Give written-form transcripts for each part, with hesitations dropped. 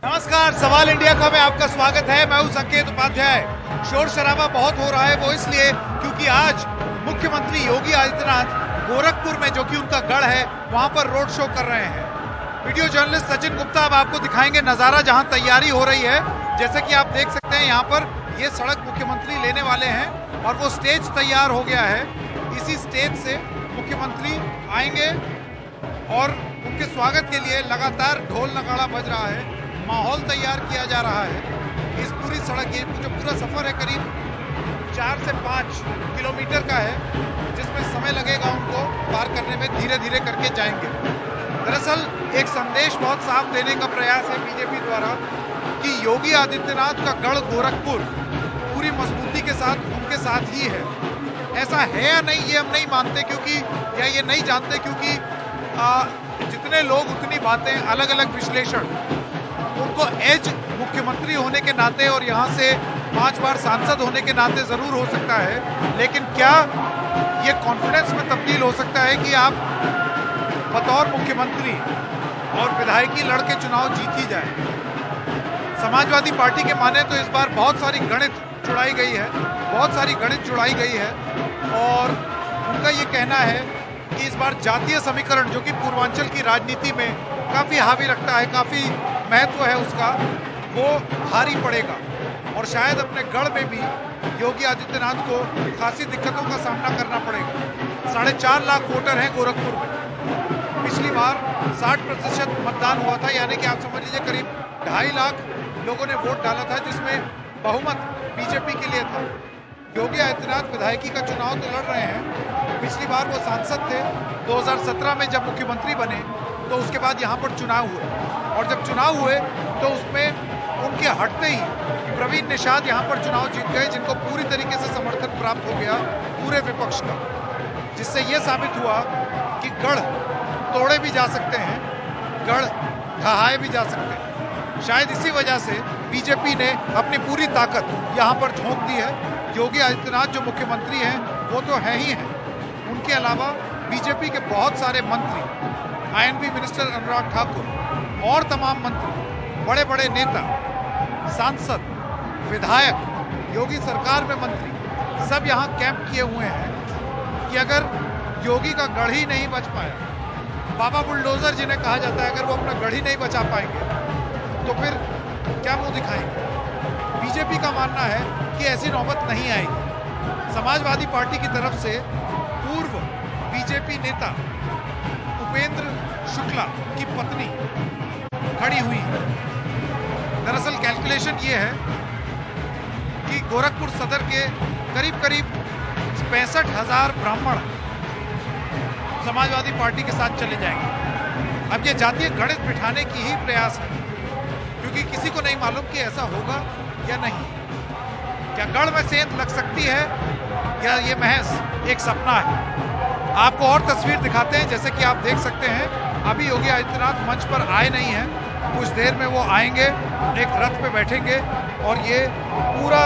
नमस्कार, सवाल इंडिया का में आपका स्वागत है। मैं हूं संकेत उपाध्याय। शोर शराबा बहुत हो रहा है, वो इसलिए क्योंकि आज मुख्यमंत्री योगी आदित्यनाथ गोरखपुर में, जो कि उनका गढ़ है, वहां पर रोड शो कर रहे हैं। वीडियो जर्नलिस्ट सचिन गुप्ता अब आपको दिखाएंगे नजारा जहां तैयारी हो रही है। जैसे कि आप देख सकते हैं, यहाँ पर ये सड़क मुख्यमंत्री लेने वाले हैं और वो स्टेज तैयार हो गया है। इसी स्टेज से मुख्यमंत्री आएंगे और उनके स्वागत के लिए लगातार ढोल नगाड़ा बज रहा है, माहौल तैयार किया जा रहा है। इस पूरी सड़क, ये जो पूरा सफर है, करीब 4 से 5 किलोमीटर का है, जिसमें समय लगेगा उनको पार करने में। धीरे धीरे करके जाएंगे। दरअसल एक संदेश बहुत साफ देने का प्रयास है बीजेपी द्वारा कि योगी आदित्यनाथ का गढ़ गोरखपुर पूरी मजबूती के साथ उनके साथ ही है। ऐसा है या नहीं, ये हम नहीं मानते, क्योंकि या ये नहीं जानते, क्योंकि जितने लोग उतनी बातें, अलग अलग विश्लेषण। उनको एज मुख्यमंत्री होने के नाते और यहाँ से 5 बार सांसद होने के नाते जरूर हो सकता है, लेकिन क्या ये कॉन्फिडेंस में तब्दील हो सकता है कि आप बतौर मुख्यमंत्री और विधायकी लड़के चुनाव जीत ही जाए? समाजवादी पार्टी के माने तो इस बार बहुत सारी गणित जुड़ाई गई है, बहुत सारी गणित जुड़ाई गई है, और उनका ये कहना है कि इस बार जातीय समीकरण, जो कि पूर्वांचल की राजनीति में काफी हावी रखता है, काफी महत्व है उसका, वो भारी पड़ेगा। और शायद अपने गढ़ में भी योगी आदित्यनाथ को खासी दिक्कतों का सामना करना पड़ेगा। 4.5 लाख वोटर हैं गोरखपुर में। पिछली बार 60% मतदान हुआ था, यानी कि आप समझ लीजिए करीब 2.5 लाख लोगों ने वोट डाला था, जिसमें बहुमत बीजेपी के लिए था। योगी आदित्यनाथ विधायकी का चुनाव तो लड़ रहे हैं। पिछली बार वो सांसद थे 2017 में, जब मुख्यमंत्री बने तो उसके बाद यहाँ पर चुनाव हुए, और जब चुनाव हुए तो उसमें उनके हटते ही प्रवीण निषाद यहाँ पर चुनाव जीत गए, जिनको पूरी तरीके से समर्थन प्राप्त हो गया पूरे विपक्ष का, जिससे ये साबित हुआ कि गढ़ तोड़े भी जा सकते हैं, गढ़ ढहाए भी जा सकते हैं। शायद इसी वजह से बीजेपी ने अपनी पूरी ताकत यहाँ पर झोंक दी है। योगी आदित्यनाथ जो मुख्यमंत्री हैं वो तो हैं ही हैं, उनके अलावा बीजेपी के बहुत सारे मंत्री, आईएनबी मिनिस्टर अनुराग ठाकुर और तमाम मंत्री, बड़े बड़े नेता, सांसद, विधायक, योगी सरकार में मंत्री, सब यहाँ कैंप किए हुए हैं कि अगर योगी का गढ़ ही नहीं बच पाया, बाबा बुलडोजर जिन्हें कहा जाता है, अगर वो अपना गढ़ ही नहीं बचा पाएंगे तो फिर क्या मुंह दिखाएंगे? बीजेपी का मानना है कि ऐसी नौबत नहीं आएगी। समाजवादी पार्टी की तरफ से पूर्व बीजेपी नेता उपेंद्र शुक्ला की पत्नी खड़ी हुई है। दरअसल कैलकुलेशन ये है कि गोरखपुर सदर के करीब करीब 65,000 ब्राह्मण समाजवादी पार्टी के साथ चले जाएंगे। अब ये जातीय गणित बिठाने की ही प्रयास है, क्योंकि किसी को नहीं मालूम कि ऐसा होगा या नहीं। क्या गढ़ में सेंध लग सकती है या ये महज एक सपना है? आपको और तस्वीर दिखाते हैं। जैसे कि आप देख सकते हैं, अभी योगी आदित्यनाथ मंच पर आए नहीं हैं, कुछ देर में वो आएंगे, एक रथ पे बैठेंगे, और ये पूरा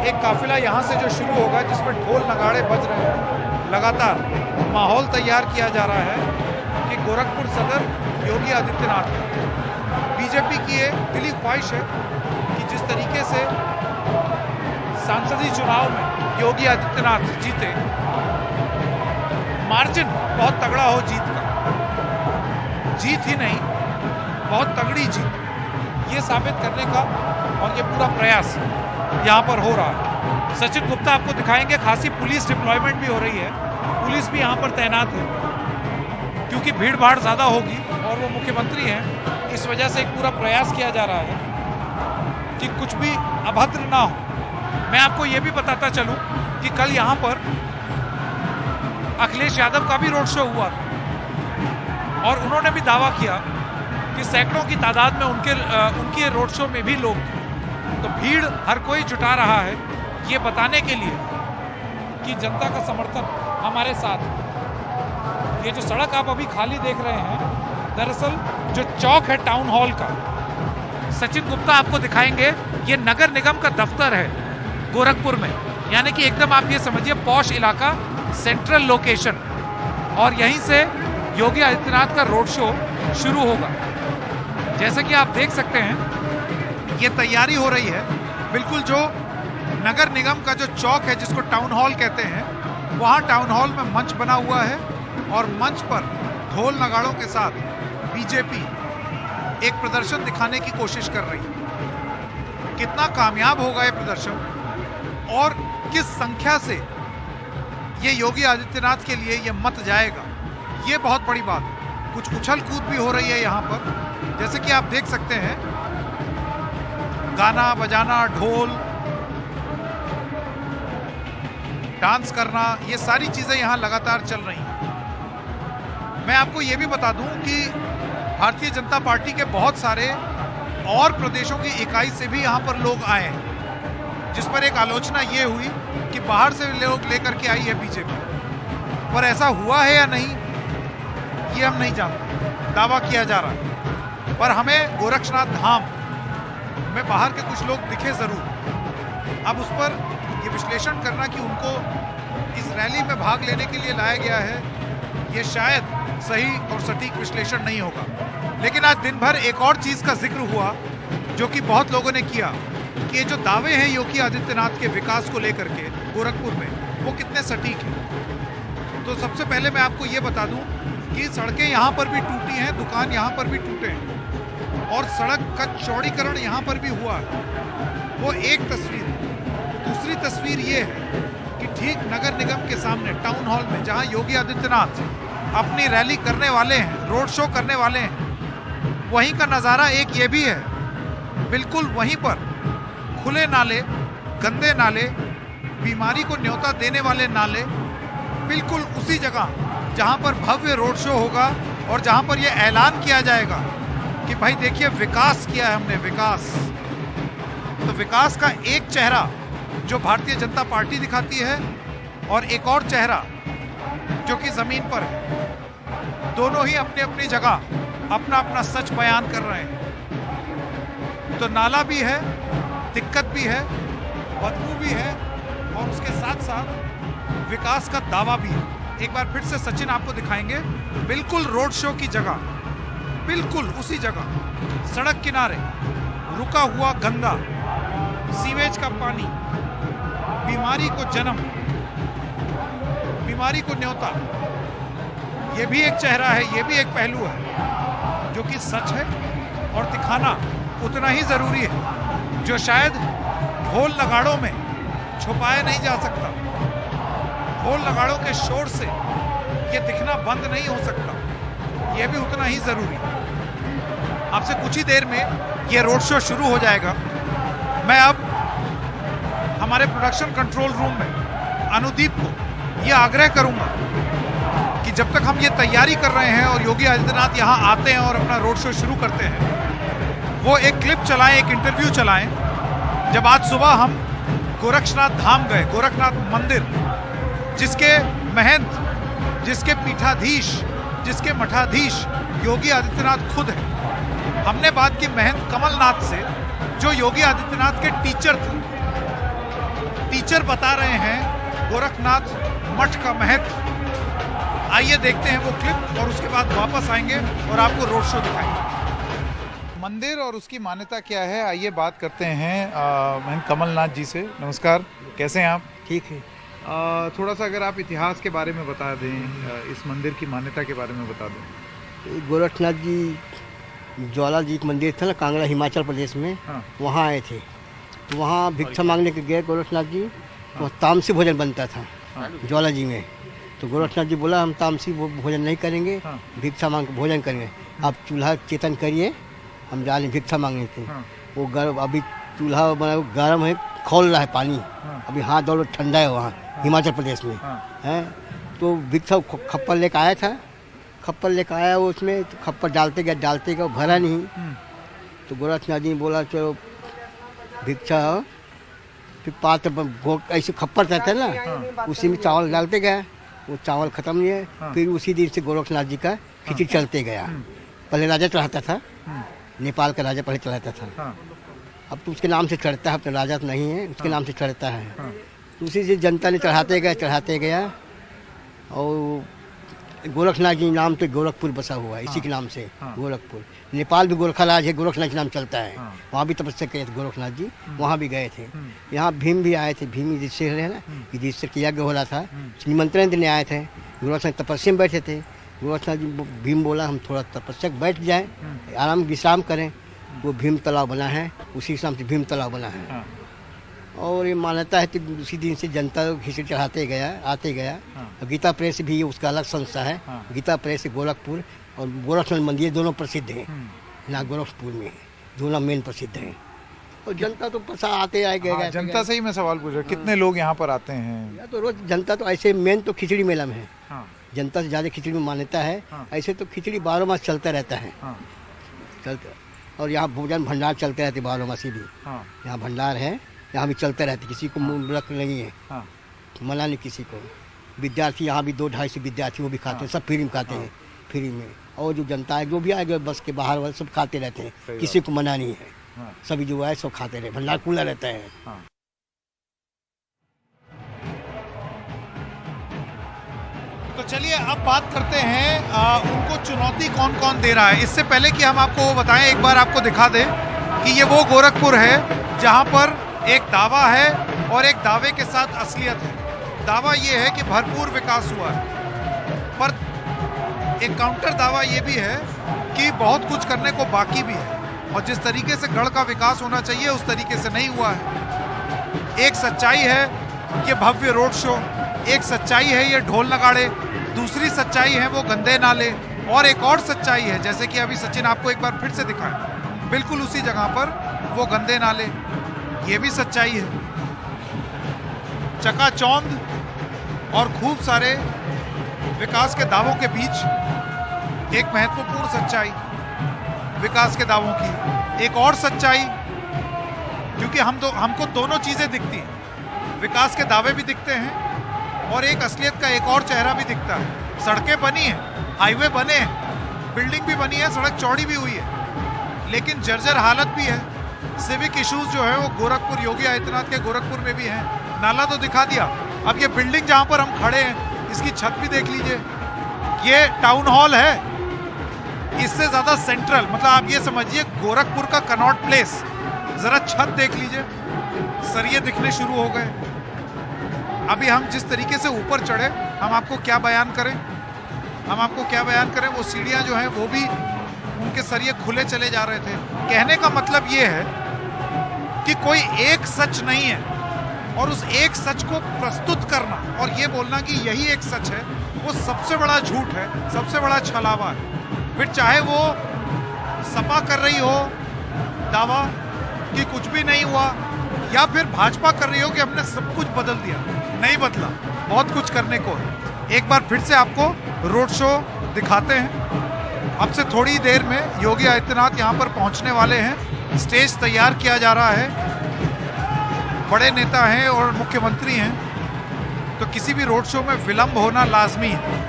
एक काफिला यहाँ से जो शुरू होगा, जिसमें ढोल नगाड़े बज रहे हैं, लगातार माहौल तैयार किया जा रहा है कि गोरखपुर सदर योगी आदित्यनाथ। बीजेपी की ये दिली ख्वाहिश है कि जिस तरीके से सांसदीय चुनाव में योगी आदित्यनाथ जीते, मार्जिन बहुत तगड़ा हो जीत का, जीत ही नहीं बहुत तगड़ी जीत, ये साबित करने का और ये पूरा प्रयास यहाँ पर हो रहा है। सचिन गुप्ता आपको दिखाएंगे। खासी पुलिस डिप्लॉयमेंट भी हो रही है, पुलिस भी यहाँ पर तैनात है, क्योंकि भीड़ भाड़ ज्यादा होगी और वो मुख्यमंत्री हैं, इस वजह से एक पूरा प्रयास किया जा रहा है कि कुछ भी अभद्र ना हो। मैं आपको ये भी बताता चलूं कि कल यहाँ पर अखिलेश यादव का भी रोड शो हुआ था, और उन्होंने भी दावा किया कि सैकड़ों की तादाद में उनके रोड शो में भी लोग थे। तो भीड़ हर कोई जुटा रहा है ये बताने के लिए कि जनता का समर्थन हमारे साथ है। ये जो सड़क आप अभी खाली देख रहे हैं, दरअसल जो चौक है टाउन हॉल का, सचिन गुप्ता आपको दिखाएंगे, ये नगर निगम का दफ्तर है गोरखपुर में, यानी कि एकदम आप ये समझिए पॉश इलाका, सेंट्रल लोकेशन, और यहीं से योगी आदित्यनाथ का रोड शो शुरू होगा। जैसे कि आप देख सकते हैं ये तैयारी हो रही है। बिल्कुल जो नगर निगम का जो चौक है जिसको टाउन हॉल कहते हैं, वहाँ टाउन हॉल में मंच बना हुआ है और मंच पर ढोल नगाड़ों के साथ बीजेपी एक प्रदर्शन दिखाने की कोशिश कर रही है। कितना कामयाब होगा ये प्रदर्शन और किस संख्या से ये योगी आदित्यनाथ के लिए ये मत जाएगा, ये बहुत बड़ी बात है। कुछ उछल कूद भी हो रही है यहाँ पर, जैसे कि आप देख सकते हैं, गाना बजाना, ढोल, डांस करना, ये सारी चीजें यहाँ लगातार चल रही हैं। मैं आपको ये भी बता दूं कि भारतीय जनता पार्टी के बहुत सारे और प्रदेशों की इकाई से भी यहाँ पर लोग आए हैं, जिस पर एक आलोचना ये हुई कि बाहर से लोग लेकर के आई है बीजेपी, पर ऐसा हुआ है या नहीं ये हम नहीं जानते। दावा किया जा रहा है, पर हमें गोरक्षनाथ धाम में बाहर के कुछ लोग दिखे जरूर। अब उस पर ये विश्लेषण करना कि उनको इस रैली में भाग लेने के लिए लाया गया है, ये शायद सही और सटीक विश्लेषण नहीं होगा। लेकिन आज दिन भर एक और चीज का जिक्र हुआ जो कि बहुत लोगों ने किया कि ये जो दावे हैं योगी आदित्यनाथ के विकास को लेकर के गोरखपुर में, वो कितने सटीक हैं। तो सबसे पहले मैं आपको ये बता दूं कि सड़कें यहाँ पर भी टूटी हैं, दुकान यहाँ पर भी टूटे हैं और सड़क का चौड़ीकरण यहाँ पर भी हुआ है। वो एक तस्वीर है। दूसरी तस्वीर ये है कि ठीक नगर निगम के सामने टाउन हॉल में जहाँ योगी आदित्यनाथ अपनी रैली करने वाले हैं, रोड शो करने वाले हैं, वहीं का नज़ारा एक ये भी है। बिल्कुल वहीं पर खुले नाले, गंदे नाले, बीमारी को न्योता देने वाले नाले, बिल्कुल उसी जगह जहां पर भव्य रोड शो होगा और जहां पर यह ऐलान किया जाएगा कि भाई देखिए विकास किया है हमने, विकास। तो विकास का एक चेहरा जो भारतीय जनता पार्टी दिखाती है और एक और चेहरा जो कि जमीन पर है, दोनों ही अपनी अपनी जगह अपना अपना सच बयान कर रहे हैं। तो नाला भी है, दिक्कत भी है, बदबू भी है और उसके साथ साथ विकास का दावा भी है। एक बार फिर से सचिन आपको दिखाएंगे, बिल्कुल रोड शो की जगह, बिल्कुल उसी जगह सड़क किनारे रुका हुआ गंदा सीवेज का पानी, बीमारी को जन्म, बीमारी को न्योता, ये भी एक चेहरा है, ये भी एक पहलू है जो कि सच है और दिखाना उतना ही जरूरी है, जो शायद ढोल नगाड़ों में छुपाया नहीं जा सकता। ढोल नगाड़ों के शोर से ये दिखना बंद नहीं हो सकता, ये भी उतना ही जरूरी है। आपसे कुछ ही देर में ये रोड शो शुरू हो जाएगा। मैं अब हमारे प्रोडक्शन कंट्रोल रूम में अनुदीप को ये आग्रह करूंगा कि जब तक हम ये तैयारी कर रहे हैं और योगी आदित्यनाथ यहाँ आते हैं और अपना रोड शो शुरू करते हैं, वो एक क्लिप चलाएं, एक इंटरव्यू चलाएं। जब आज सुबह हम गोरक्षनाथ धाम गए, गोरखनाथ मंदिर, जिसके महंत, जिसके पीठाधीश, जिसके मठाधीश योगी आदित्यनाथ खुद है। हमने बात की महंत कमलनाथ से, जो योगी आदित्यनाथ के टीचर थे। टीचर बता रहे हैं गोरखनाथ मठ का महंत। आइए देखते हैं वो क्लिप और उसके बाद वापस आएंगे और आपको रोड शो दिखाएंगे। मंदिर और उसकी मान्यता क्या है, आइए बात करते हैं महंत कमलनाथ जी से। नमस्कार, कैसे हैं आप? ठीक है। थोड़ा सा अगर आप इतिहास के बारे में बता दें, इस मंदिर की मान्यता के बारे में बता दें। गोरखनाथ जी ज्वाला जी का मंदिर था ना, कांगड़ा हिमाचल प्रदेश में। हाँ। वहाँ आए थे, तो वहाँ भिक्षा मांगने के गए गोरखनाथ जी। तो तामसी भोजन बनता था ज्वाला जी में। तो गोरखनाथ जी बोला हम तामसी भोजन नहीं करेंगे, भिक्षा मांग भोजन करेंगे। आप चूल्हा चेतन करिए, हम जा रहे भिक्षा मांगने थे। वो गर्म, अभी चूल्हा गर्म है, खौल रहा है पानी, अभी हाथ दौड़ ठंडा है वहाँ हिमाचल प्रदेश में है। तो भिक्षा खप्पर लेकर आया था, खप्पर लेकर आया वो, उसमें तो खप्पर डालते गया भरा नहीं। तो गोरखनाथ जी ने बोला चलो भिक्षा, फिर पात्र ऐसे खप्पर रहता है ना, उसी में चावल डालते गया। वो चावल खत्म नहीं है। फिर उसी दिन से गोरखनाथ जी का खिचड़ी चलते गया। पहले राजा चढ़ाता था, नेपाल का राजा पहले चढ़ाता था। अब तो उसके नाम से चढ़ता है, अपना राजा तो नहीं है, उसके नाम से चढ़ता है। तो उसी से जनता ने चढ़ाते गया और गोरखनाथ जी नाम पे गोरखपुर बसा हुआ है, इसी के नाम से गोरखपुर। नेपाल भी गोरखाराज है, गोरखनाथ के नाम चलता है। वहाँ भी तपस्या किए थे गोरखनाथ जी, वहाँ भी गए थे। यहाँ भीम भी आए थे, भीम युधिष्ठिर है ना, युधिष्ठिर का यज्ञ हो रहा था, निमंत्रण देने आए थे। गोरखनाथ तपस्या में बैठे थे। गोरखनाथ जी भीम बोला हम थोड़ा तपस्या बैठ जाएं, आराम विश्राम करें। वो भीम तालाब बना है, उसी नाम से भीम तालाब बना है। और ये मान्यता है कि उसी दिन से जनता खिचड़ी चढ़ाते गया, आते गया। गीता प्रेस भी उसका अलग संस्था है। गीता प्रेस गोरखपुर और गोरखनाथ मंदिर दोनों प्रसिद्ध हैं। ना गोरखपुर में दोनों मेन प्रसिद्ध हैं। और जनता तो पसा आते आए गए। जनता से ही मैं सवाल पूछ रहा हूँ, कितने लोग यहाँ पर आते हैं? या तो रोज जनता तो ऐसे मेन तो खिचड़ी मेला में है। जनता से ज़्यादा खिचड़ी में मान्यता है। ऐसे तो खिचड़ी 12 मास चलता रहता है, चलता। और यहाँ भोजन भंडार चलते रहते 12 मासी भी। यहाँ भंडार है, यहाँ भी चलते रहते, किसी को मुल्क नहीं है, मना नहीं किसी को। विद्यार्थी यहाँ भी 200-250 विद्यार्थी वो भी खाते हैं, सब फ्री में खाते हैं, फ्री में। और जो जनता है जो भी आएगा बस के बाहर वाले सब खाते रहते हैं, किसी को मना नहीं है। सभी जो आए सब खाते रहे, भंडार खुला रहता है। तो चलिए अब बात करते हैं उनको चुनौती कौन कौन दे रहा है। इससे पहले कि हम आपको वो बताएं, एक बार आपको दिखा दें कि ये वो गोरखपुर है जहां पर एक दावा है और एक दावे के साथ असलियत है। दावा ये है कि भरपूर विकास हुआ है, पर एक काउंटर दावा ये भी है कि बहुत कुछ करने को बाकी भी है और जिस तरीके से गढ़ का विकास होना चाहिए उस तरीके से नहीं हुआ है। एक सच्चाई है ये भव्य रोड शो, एक सच्चाई है ये ढोल नगाड़े, दूसरी सच्चाई है वो गंदे नाले, और एक और सच्चाई है जैसे कि अभी सचिन आपको एक बार फिर से दिखाएं, बिल्कुल उसी जगह पर वो गंदे नाले, ये भी सच्चाई है। चकाचौंध और खूब सारे विकास के दावों के बीच एक महत्वपूर्ण सच्चाई विकास के दावों की। एक और सच्चाई, क्योंकि हमको दोनों चीजें दिखती हैं, विकास के दावे भी दिखते हैं और एक असलियत का एक और चेहरा भी दिखता है। सड़कें बनी हैं, हाईवे बने हैं, बिल्डिंग भी बनी है, सड़क चौड़ी भी हुई है, लेकिन जर्जर हालत भी है। सिविक इश्यूज जो है वो गोरखपुर, योगी आदित्यनाथ के गोरखपुर में भी हैं। नाला तो दिखा दिया, अब ये बिल्डिंग जहां पर हम खड़े हैं इसकी छत भी देख लीजिए, ये टाउन हॉल है, इससे ज्यादा सेंट्रल, मतलब आप ये समझिए गोरखपुर का कनॉट प्लेस। जरा छत देख लीजिए, सरिये दिखने शुरू हो गए। अभी हम जिस तरीके से ऊपर चढ़े, हम आपको क्या बयान करें, वो सीढ़ियां जो हैं वो भी उनके सरिये खुले चले जा रहे थे। कहने का मतलब ये है कि कोई एक सच नहीं है और उस एक सच को प्रस्तुत करना और ये बोलना कि यही एक सच है, वो सबसे बड़ा झूठ है, सबसे बड़ा छलावा है। फिर चाहे वो सपा कर रही हो दावा कि कुछ भी नहीं हुआ, या फिर भाजपा कर रही हो कि हमने सब कुछ बदल दिया। नहीं बदला, बहुत कुछ करने को है। एक बार फिर से आपको रोड शो दिखाते हैं। अब से थोड़ी देर में योगी आदित्यनाथ यहाँ पर पहुँचने वाले हैं, स्टेज तैयार किया जा रहा है। बड़े नेता हैं और मुख्यमंत्री हैं, तो किसी भी रोड शो में विलंब होना लाजमी है।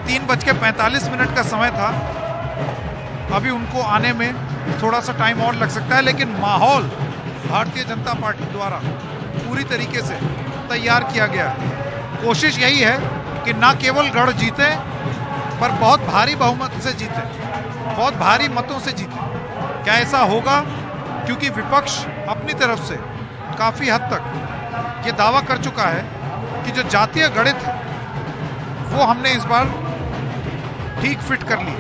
3:45 का समय था, अभी उनको आने में थोड़ा सा टाइम और लग सकता है, लेकिन माहौल भारतीय जनता पार्टी द्वारा पूरी तरीके से तैयार किया गया है। कोशिश यही है कि ना केवल गढ़ जीते, पर बहुत भारी बहुमत से जीते, बहुत भारी मतों से जीते। क्या ऐसा होगा? क्योंकि विपक्ष अपनी तरफ से काफ़ी हद तक ये दावा कर चुका है कि जो जातीय गणित है वो हमने इस बार ठीक फिट कर ली।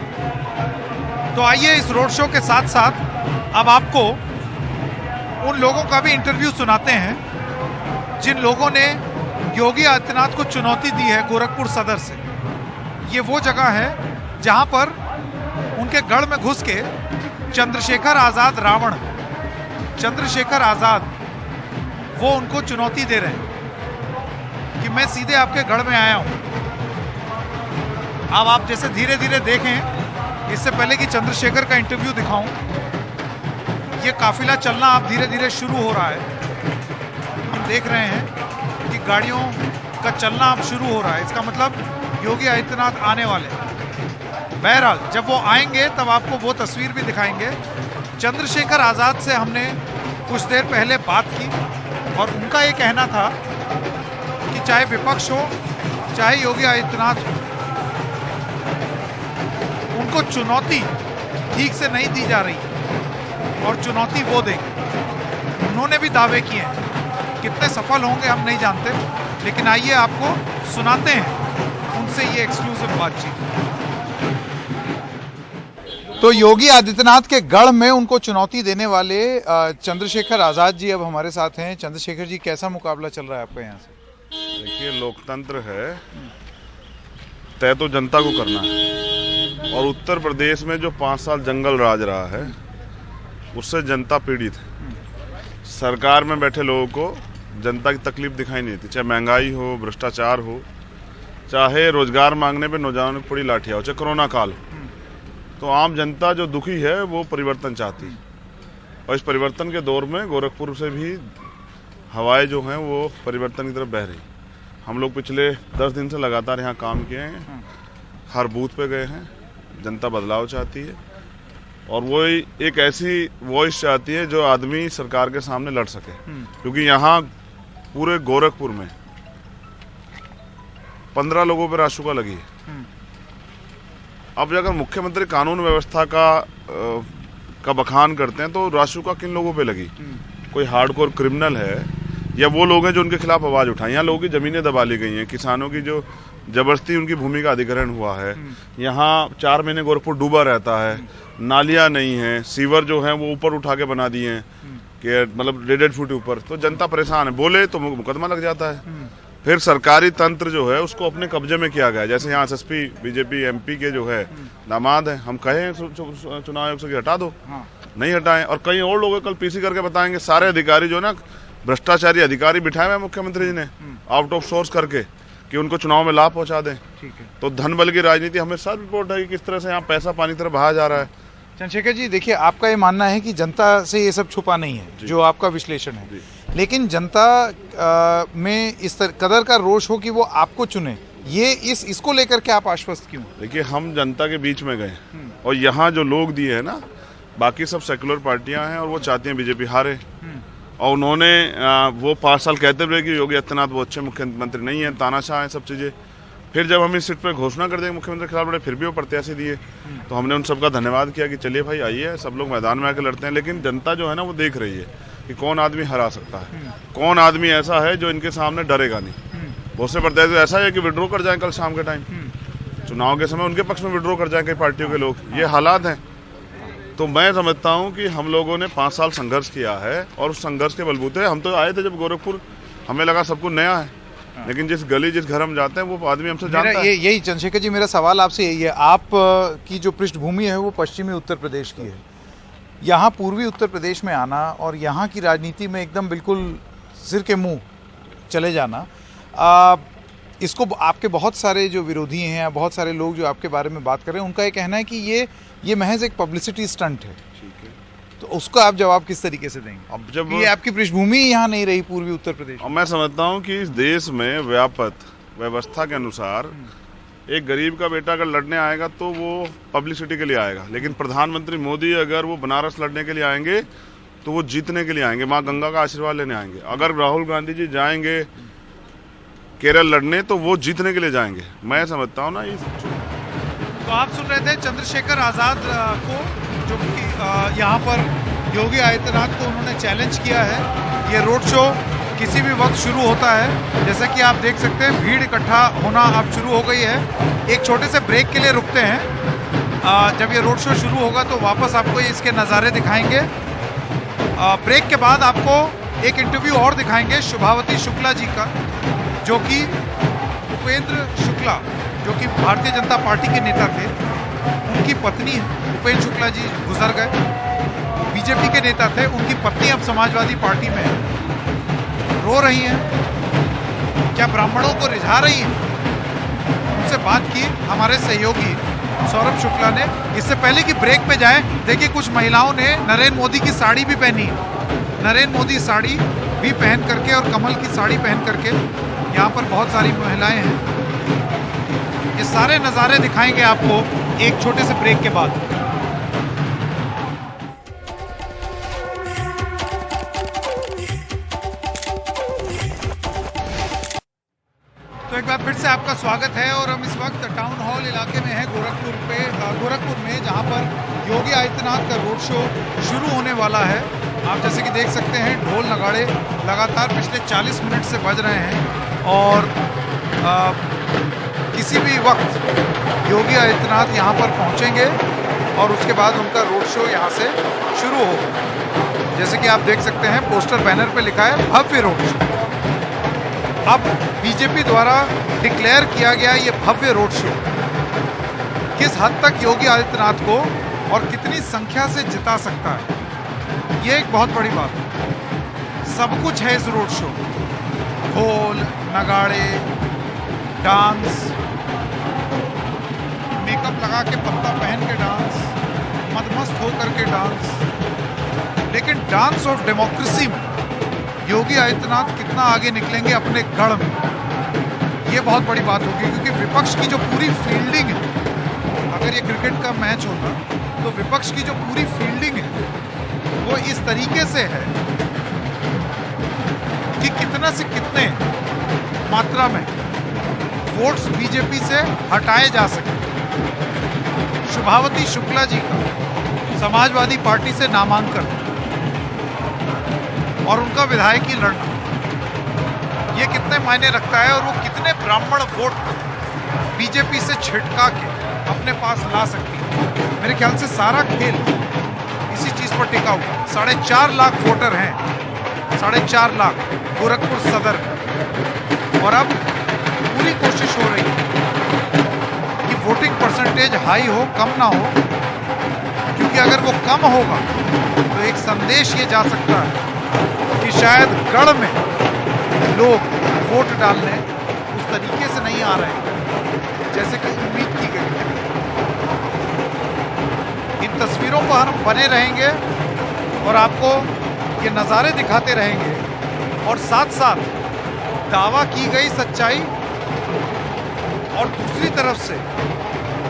तो आइए इस रोड शो के साथ साथ अब आपको उन लोगों का भी इंटरव्यू सुनाते हैं जिन लोगों ने योगी आदित्यनाथ को चुनौती दी है गोरखपुर सदर से। ये वो जगह है जहां पर उनके गढ़ में घुस के चंद्रशेखर आजाद रावण, चंद्रशेखर आजाद, वो उनको चुनौती दे रहे हैं कि मैं सीधे आपके गढ़ में आया हूं। अब आप जैसे धीरे धीरे देखें, इससे पहले कि चंद्रशेखर का इंटरव्यू दिखाऊं, ये काफिला चलना अब धीरे धीरे शुरू हो रहा है। हम देख रहे हैं कि गाड़ियों का चलना अब शुरू हो रहा है, इसका मतलब योगी आदित्यनाथ आने वाले। बहरहाल जब वो आएंगे तब आपको वो तस्वीर भी दिखाएंगे। चंद्रशेखर आजाद से हमने कुछ देर पहले बात की और उनका ये कहना था कि चाहे विपक्ष हो चाहे योगी आदित्यनाथ हो, उनको चुनौती ठीक से नहीं दी जा रही और चुनौती वो देंगे। उन्होंने भी दावे किए हैं, कितने सफल होंगे हम नहीं जानते, लेकिन आइए आपको सुनाते हैं उनसे ये एक्सक्लूसिव बातचीत। तो योगी आदित्यनाथ के गढ़ में उनको चुनौती देने वाले चंद्रशेखर आजाद जी अब हमारे साथ हैं। चंद्रशेखर जी, कैसा मुकाबला चल रहा है आपका यहाँ से? देखिए, लोकतंत्र है, तय तो जनता को करना है। और उत्तर प्रदेश में जो 5 साल जंगल राज रहा है, उससे जनता पीड़ित है। सरकार में बैठे लोगों को जनता की तकलीफ दिखाई नहीं देती, चाहे महंगाई हो, भ्रष्टाचार हो, चाहे रोजगार मांगने पे नौजवानों की पड़ी लाठियां हो, चाहे कोरोना काल हो। तो आम जनता जो दुखी है वो परिवर्तन चाहती है। और इस परिवर्तन के दौर में गोरखपुर से भी हवाएं जो हैं वो परिवर्तन की तरफ बह रही। हम लोग पिछले 10 दिन से लगातार यहाँ काम किए हैं, हर बूथ पे गए हैं। जनता बदलाव चाहती है और वो एक ऐसी वॉइस चाहती है जो आदमी सरकार के सामने लड़ सके। क्योंकि यहाँ पूरे गोरखपुर में 15 लोगों पर रासुका लगी है। अब अगर मुख्यमंत्री कानून व्यवस्था का बखान करते हैं तो रासुका किन लोगों पे लगी? कोई हार्डकोर क्रिमिनल है या वो लोग हैं जो उनके खिलाफ आवाज उठाएं? यहाँ लोगों की जमीनें दबा ली गई हैं, किसानों की जो जबरदस्ती उनकी भूमि का अधिग्रहण हुआ है। यहाँ 4 महीने गोरखपुर डूबा रहता है, नालियां नहीं है, सीवर जो है वो ऊपर उठा के बना दिए हैं कि मतलब 1.5 फुट ऊपर। तो जनता परेशान है, बोले तो मुकदमा लग जाता है। फिर सरकारी तंत्र जो है उसको अपने कब्जे में किया गया। जैसे यहाँ एसएसपी बीजेपी एमपी के जो है दामाद है, हम कहें चुनाव आयोग से हटा दो, नहीं हटाएं। और कई और लोग कल पीसी करके बताएंगे, सारे अधिकारी जो ना भ्रष्टाचारी अधिकारी बिठाए हुए मुख्यमंत्री जी ने आउट ऑफ सोर्स करके कि उनको चुनाव में लाभ पहुंचा दें। ठीक है। तो धन बल की राजनीति हमें सब रिपोर्ट है कि किस तरह से यहाँ पैसा पानी की तरह बहाया जा रहा है। चंद्रशेखर जी, देखिए, आपका ये मानना है कि जनता से ये सब छुपा नहीं है, जो आपका विश्लेषण है, लेकिन जनता में इस कदर का रोष हो कि वो आपको चुने, ये इसको लेकर के आप आश्वस्त क्यों? देखिए, हम जनता के बीच में गए और यहाँ जो लोग दिए हैं ना, बाकी सब सेकुलर पार्टियां हैं और वो चाहती हैं बीजेपी हारे। और उन्होंने वो 5 साल कहते हुए कि योगी आदित्यनाथ वो अच्छे मुख्यमंत्री नहीं है, तानाशाह है, सब चीजें। फिर जब हम इस सीट पर घोषणा कर देंगे मुख्यमंत्री के खिलाफ लड़े, फिर भी वो प्रत्याशी दिए। तो हमने उन सबका धन्यवाद किया कि चलिए भाई आइए, सब लोग मैदान में आकर लड़ते हैं। लेकिन जनता जो है ना वो देख रही है कि कौन आदमी हरा सकता है, कौन आदमी ऐसा है जो इनके सामने डरेगा नहीं। बहुत से प्रत्याशी ऐसा है कि विड्रॉ कर जाए कल शाम के टाइम, चुनाव के समय उनके पक्ष में विड्रॉ कर जाए कई पार्टियों के लोग। ये हालात हैं। तो मैं समझता हूँ कि हम लोगों ने 5 साल संघर्ष किया है और उस संघर्ष के बलबूते हम तो आए थे जब गोरखपुर, हमें लगा सब कुछ नया है, लेकिन जिस गली जिस घर हम जाते हैं वो आदमी हमसे जानता है। यही चंद्रशेखर जी, मेरा सवाल आपसे यही है। आप की जो पृष्ठभूमि है वो पश्चिमी उत्तर प्रदेश की है, यहाँ पूर्वी उत्तर प्रदेश में आना और यहाँ की राजनीति में एकदम बिल्कुल सिर के मुंह चले जाना, इसको आपके बहुत सारे जो विरोधी हैं, बहुत सारे लोग जो आपके बारे में बात कर रहे हैं, उनका ये कहना है कि ये महज एक पब्लिसिटी स्टंट है। ठीक है, तो उसका आप जवाब किस तरीके से देंगे? अब जब ये आपकी पृष्ठभूमि यहाँ नहीं रही पूर्वी उत्तर प्रदेश। मैं समझता हूँ कि इस देश में व्यापक व्यवस्था के अनुसार एक गरीब का बेटा अगर लड़ने आएगा तो वो पब्लिसिटी के लिए आएगा, लेकिन प्रधानमंत्री मोदी अगर वो बनारस लड़ने के लिए आएंगे तो वो जीतने के लिए आएंगे, माँ गंगा का आशीर्वाद लेने आएंगे। अगर राहुल गांधी जी जाएंगे केरल लड़ने तो वो जीतने के लिए जाएंगे। मैं समझता हूँ ना ये। तो आप सुन रहे थे चंद्रशेखर आजाद को, जो कि यहाँ पर योगी आदित्यनाथ को उन्होंने चैलेंज किया है। ये रोड शो किसी भी वक्त शुरू होता है, जैसा कि आप देख सकते हैं भीड़ इकट्ठा होना अब शुरू हो गई है। एक छोटे से ब्रेक के लिए रुकते हैं, जब ये रोड शो शुरू होगा तो वापस आपको इसके नज़ारे दिखाएंगे। ब्रेक के बाद आपको एक इंटरव्यू और दिखाएंगे शुभावती शुक्ला जी का, जो कि उपेंद्र शुक्ला, जो कि भारतीय जनता पार्टी के नेता थे, उनकी पत्नी है। उपेंद्र शुक्ला जी गुजर गए, बीजेपी के नेता थे, उनकी पत्नी अब समाजवादी पार्टी में है, रो रही हैं, क्या ब्राह्मणों को रिझा रही हैं। उनसे बात की हमारे सहयोगी सौरभ शुक्ला ने। इससे पहले कि ब्रेक में जाए, देखिए कुछ महिलाओं ने नरेंद्र मोदी की साड़ी भी पहनी है, नरेंद्र मोदी साड़ी भी पहन करके और कमल की साड़ी पहन करके यहाँ पर बहुत सारी महिलाएं हैं। ये सारे नज़ारे दिखाएंगे आपको एक छोटे से ब्रेक के बाद। तो एक बार फिर से आपका आपका स्वागत है और हम इस वक्त टाउन हॉल इलाके में हैं गोरखपुर में, जहां पर योगी आदित्यनाथ का रोड शो शुरू होने वाला है। आप जैसे कि देख सकते हैं ढोल नगाड़े लगातार पिछले 40 मिनट से बज रहे हैं और किसी भी वक्त योगी आदित्यनाथ यहां पर पहुंचेंगे और उसके बाद उनका रोड शो यहां से शुरू होगा। जैसे कि आप देख सकते हैं पोस्टर बैनर पे लिखा है भव्य रोड शो। अब बीजेपी द्वारा डिक्लेयर किया गया ये भव्य रोड शो किस हद तक योगी आदित्यनाथ को और कितनी संख्या से जिता सकता है, ये एक बहुत बड़ी बात है। सब कुछ है इस रोड शो, ढोल नगाड़े, डांस, मेकअप लगा के पत्ता पहन के डांस, मदमस्त होकर के डांस, लेकिन डांस ऑफ डेमोक्रेसी में योगी आदित्यनाथ कितना आगे निकलेंगे अपने गढ़ में, ये बहुत बड़ी बात होगी। क्योंकि विपक्ष की जो पूरी फील्डिंग है, अगर ये क्रिकेट का मैच होता तो विपक्ष की जो पूरी फील्डिंग है वो इस तरीके से है कि कितना से कितने मात्रा में वोट्स बीजेपी से हटाए जा सके। शुभावती शुक्ला जी का समाजवादी पार्टी से नामांकन और उनका विधायकी लड़ना, ये कितने मायने रखता है और वो कितने ब्राह्मण वोट बीजेपी से छिटका के अपने पास ला सकती है। मेरे ख्याल से सारा खेल इसी चीज पर टिका हुआ। 4.5 लाख वोटर हैं, 4.5 लाख गोरखपुर सदर में, और अब पूरी कोशिश हो रही है कि वोटिंग परसेंटेज हाई हो, कम ना हो, क्योंकि अगर वो कम होगा तो एक संदेश ये जा सकता है कि शायद गढ़ में लोग वोट डालने उस तरीके से नहीं आ रहे हैं जैसे कि उम्मीद की गई है। इन तस्वीरों पर हम बने रहेंगे और आपको ये नज़ारे दिखाते रहेंगे और साथ साथ दावा की गई सच्चाई और दूसरी तरफ से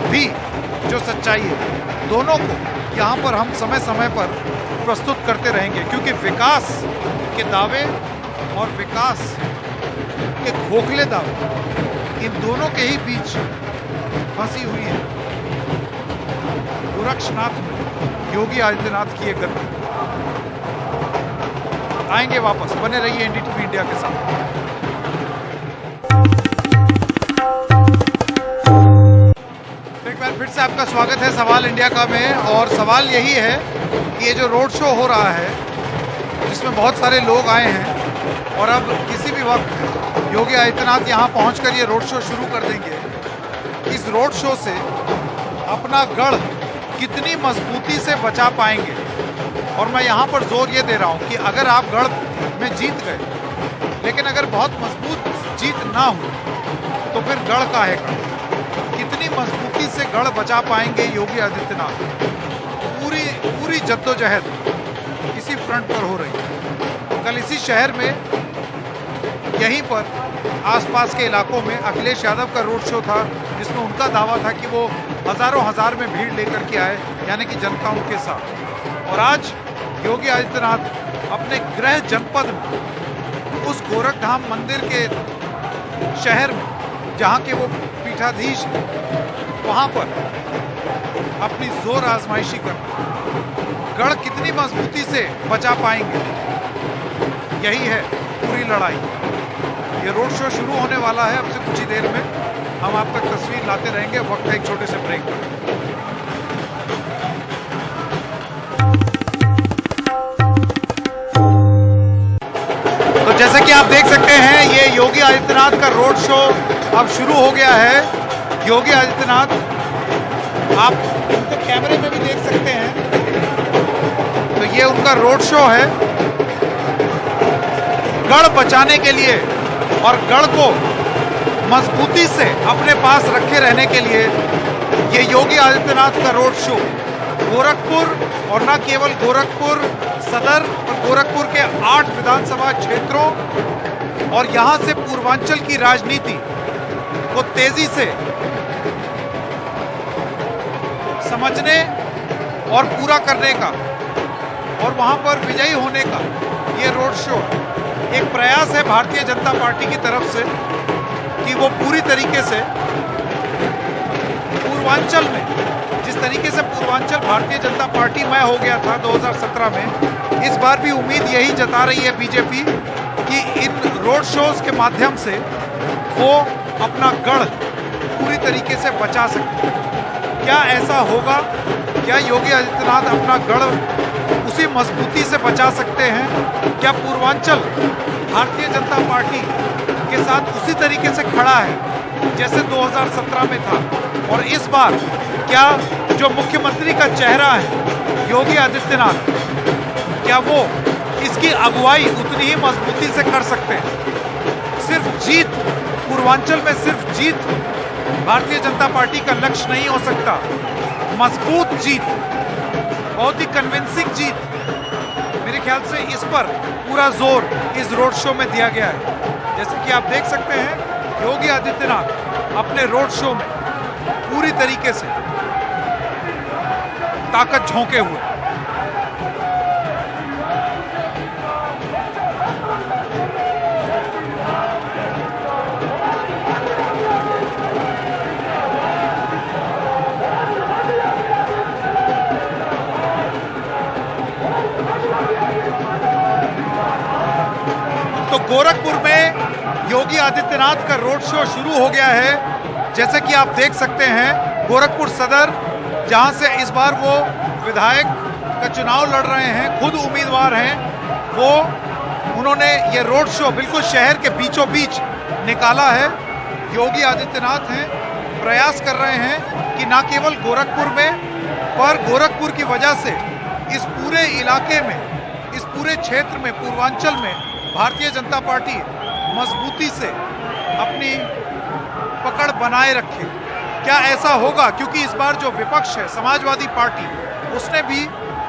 भी जो सच्चाई है, दोनों को यहाँ पर हम समय समय पर प्रस्तुत करते रहेंगे। क्योंकि विकास के दावे और विकास के खोखले दावे, इन दोनों के ही बीच फंसी हुई है गोरक्षनाथ में योगी आदित्यनाथ की एक गति। आएंगे वापस, बने रहिए एनडीटीवी इंडिया के साथ। एक बार फिर से आपका स्वागत है सवाल इंडिया का में, और सवाल यही है कि ये जो रोड शो हो रहा है जिसमें बहुत सारे लोग आए हैं और अब किसी भी वक्त योगी आदित्यनाथ यहाँ पहुँचकर ये रोड शो शुरू कर देंगे, इस रोड शो से अपना गढ़ कितनी मजबूती से बचा पाएंगे। और मैं यहाँ पर जोर ये दे रहा हूँ कि अगर आप गढ़ में जीत गए, लेकिन अगर बहुत मजबूत जीत ना हो तो फिर गढ़ काहे का, कितनी मजबूती से गढ़ बचा पाएंगे योगी आदित्यनाथ। पूरी जद्दोजहद इसी फ्रंट पर हो रही है। कल इसी शहर में यहीं पर आसपास के इलाकों में अखिलेश यादव का रोड शो था, जिसमें उनका दावा था कि वो हजारों हजार में भीड़ लेकर के आए, यानी कि जनता उनके साथ। और आज योगी आदित्यनाथ अपने गृह जनपद में, उस गोरखधाम मंदिर के शहर में जहाँ के वो पीठाधीश हैं, वहाँ पर अपनी जोर आजमाइशी कर गढ़ कितनी मजबूती से बचा पाएंगे, यही है पूरी लड़ाई। ये रोड शो शुरू होने वाला है अब से कुछ ही देर में, हम आप तक तस्वीर लाते रहेंगे। वक्त है एक छोटे से ब्रेक का। तो जैसे कि आप देख सकते हैं ये योगी आदित्यनाथ का रोड शो अब शुरू हो गया है। योगी आदित्यनाथ, आप तो कैमरे में भी देख सकते हैं, तो ये उनका रोड शो है गढ़ बचाने के लिए और गढ़ को मजबूती से अपने पास रखे रहने के लिए। ये योगी आदित्यनाथ का रोड शो गोरखपुर, और न केवल गोरखपुर सदर और गोरखपुर के 8 विधानसभा क्षेत्रों और यहां से पूर्वांचल की राजनीति को तेजी से समझने और पूरा करने का और वहां पर विजयी होने का ये रोड शो एक प्रयास है भारतीय जनता पार्टी की तरफ से कि वो पूरी तरीके से पूर्वांचल में, जिस तरीके से पूर्वांचल भारतीय जनता पार्टी में हो गया था 2017 में, इस बार भी उम्मीद यही जता रही है बीजेपी कि इन रोड शोज के माध्यम से वो अपना गढ़ पूरी तरीके से बचा सकते हैं। क्या ऐसा होगा? क्या योगी आदित्यनाथ अपना गढ़ उसी मजबूती से बचा सकते हैं? क्या पूर्वांचल भारतीय जनता पार्टी के साथ उसी तरीके से खड़ा है जैसे 2017 में था? और इस बार क्या जो मुख्यमंत्री का चेहरा है योगी आदित्यनाथ, क्या वो इसकी अगुवाई उतनी ही मजबूती से कर सकते हैं? सिर्फ जीत, पूर्वांचल में सिर्फ जीत भारतीय जनता पार्टी का लक्ष्य नहीं हो सकता। मजबूत जीत, बहुत ही कन्विंसिंग जीत, मेरे ख्याल से इस पर पूरा जोर इस रोड शो में दिया गया है। जैसे कि आप देख सकते हैं योगी आदित्यनाथ अपने रोड शो में पूरी तरीके से ताकत झोंके हुए। तो गोरखपुर में योगी आदित्यनाथ का रोड शो शुरू हो गया है। जैसे कि आप देख सकते हैं गोरखपुर सदर, जहां से इस बार वो विधायक का चुनाव लड़ रहे हैं, खुद उम्मीदवार हैं, वो उन्होंने ये रोड शो बिल्कुल शहर के बीचों बीच निकाला है। योगी आदित्यनाथ हैं, प्रयास कर रहे हैं कि ना केवल गोरखपुर में, पर गोरखपुर की वजह से इस पूरे इलाके में, इस पूरे क्षेत्र में, पूर्वांचल में भारतीय जनता पार्टी मजबूती से अपनी पकड़ बनाए रखे। क्या ऐसा होगा? क्योंकि इस बार जो विपक्ष है समाजवादी पार्टी, उसने भी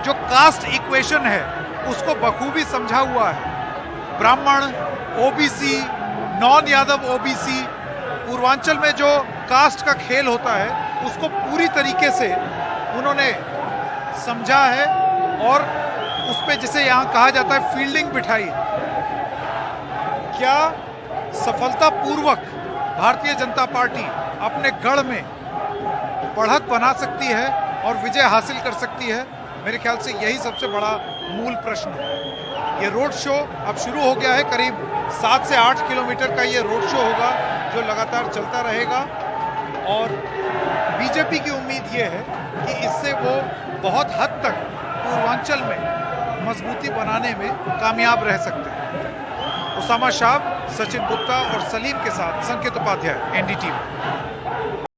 जो कास्ट इक्वेशन है उसको बखूबी समझा हुआ है। ब्राह्मण, OBC, non Yadav OBC, Purvanchal में जो कास्ट का खेल होता है उसको पूरी तरीके से उन्होंने समझा है और उस पे जिसे यहाँ कहा जाता है फील्डिंग बिठाई। क्या सफलतापूर्वक भारतीय जनता पार्टी अपने गढ़ में बढ़त बना सकती है और विजय हासिल कर सकती है? मेरे ख्याल से यही सबसे बड़ा मूल प्रश्न है। ये रोड शो अब शुरू हो गया है, करीब 7 से 8 किलोमीटर का ये रोड शो होगा जो लगातार चलता रहेगा और बीजेपी की उम्मीद ये है कि इससे वो बहुत हद तक पूर्वांचल में मजबूती बनाने में कामयाब रह सकते हैं। उसामा शाह, सचिन गुप्ता और सलीम के साथ संकेत उपाध्याय, एनडीटीवी।